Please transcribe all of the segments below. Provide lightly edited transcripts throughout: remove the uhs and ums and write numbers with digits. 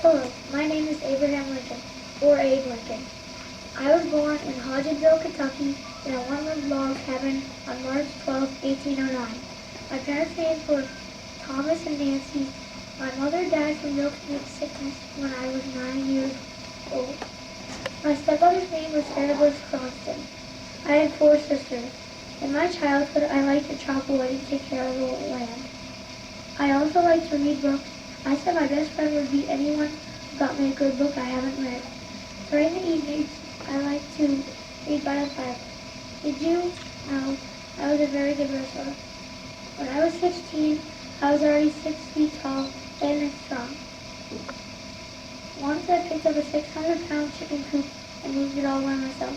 Hello, my name is Abraham Lincoln, or Abe Lincoln. I was born in Hodgenville, Kentucky, in a one-room log cabin on March 12, 1809. My parents' names were Thomas and Nancy. My mother died from milk sickness when I was 9 years old. My stepmother's name was Sarah Bliss Cronston. I had 4 sisters. In my childhood, I liked to chop wood and take care of the land. I also liked to read books. I said my best friend would be anyone who got me a good book I haven't read. During the evenings, I liked to read by the fire. Did you know I was a very good wrestler? When I was 16, I was already 6 feet tall, thin and strong. Once I picked up a 600-pound chicken coop and moved it all by myself.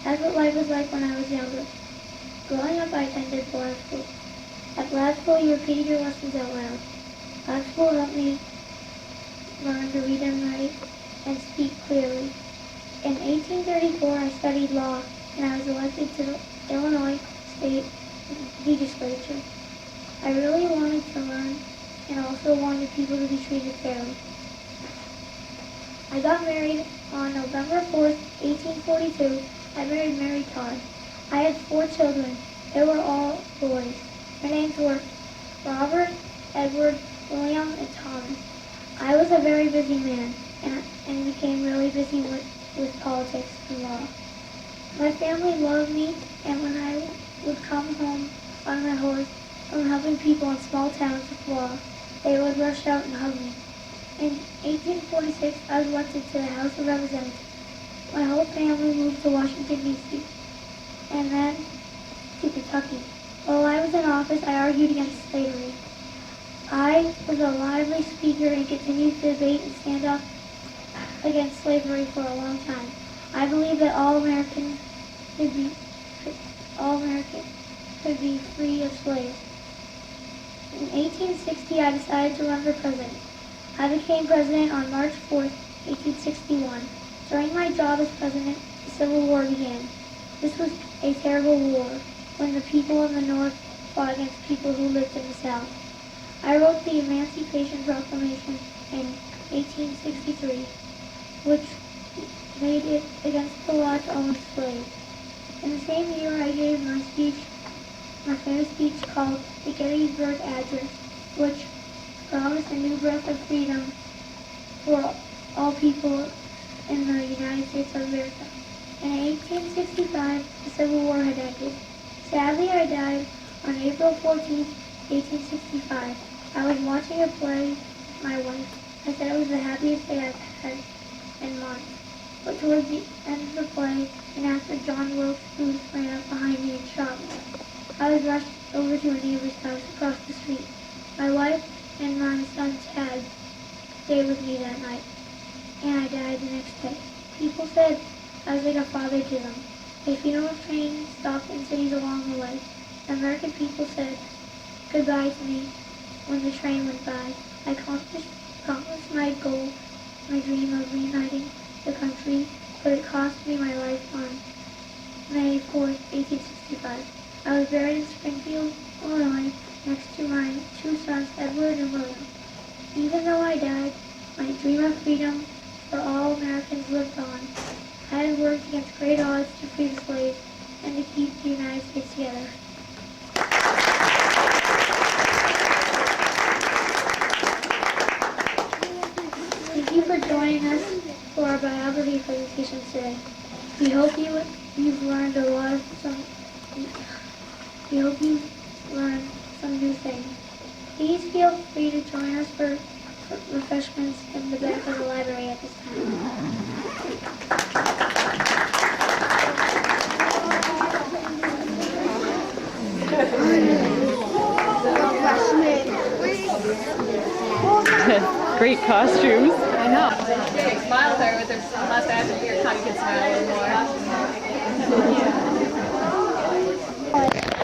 That's what life was like when I was younger. Growing up, I attended Blab School. At Blab School, you repeated your lessons out loud. Blab School helped me learn to read and write and speak clearly. In 1834, I studied law, and I was elected to the Illinois State Legislature. I really wanted to learn and also wanted people to be treated fairly. I got married on November 4th, 1842. I married Mary Todd. I had 4 children. They were all boys. Their names were Robert, Edward, William, and Thomas. I was a very busy man and became really busy with politics and law. My family loved me, and when I would come home on my horse from helping people in small towns with law, they would rush out and hug me. In 1846, I was elected to the House of Representatives. My whole family moved to Washington, D.C., and then to Kentucky. While I was in office, I argued against slavery. I was a lively speaker and continued to debate and stand up against slavery for a long time. I believe that all Americans could be free of slaves. In 1860, I decided to run for president. I became president on March 4th, 1861. During my job as president, the Civil War began. This was a terrible war when the people in the North fought against people who lived in the South. I wrote the Emancipation Proclamation in 1863, which made it against the law to own slaves. In the same year, I gave my famous speech called the Gettysburg Address, which promised a new breath of freedom for all people in the United States of America. In 1865, the Civil War had ended. Sadly, I died on April 14, 1865. I was watching a play with my wife. I said it was the happiest day I've had in months. But towards the end of the play, an actor, John Wilkes Booth, ran up behind me and shot me. I was rushed over to a neighbor's house across the street. My wife and my son Tad stayed with me that night, and I died the next day. People said I was like a father to them. A funeral train stopped in cities along the way. American people said goodbye to me when the train went by. I accomplished my goal, my dream of reuniting the country, but it cost me my life on May 4th, 1865. I was buried in Springfield, Illinois, next to my 2 sons, Edward and William. Even though I died, my dream of freedom for all Americans lived on. I had worked against great odds to free the slaves and to keep the United States together. Thank you for joining us for our biography presentation today. We hope you've learned some new things. Please feel free to join us for refreshments in the back of the library at this time. Great costumes. I know. They smile there with their mustache and your tongue, you can smile a little more.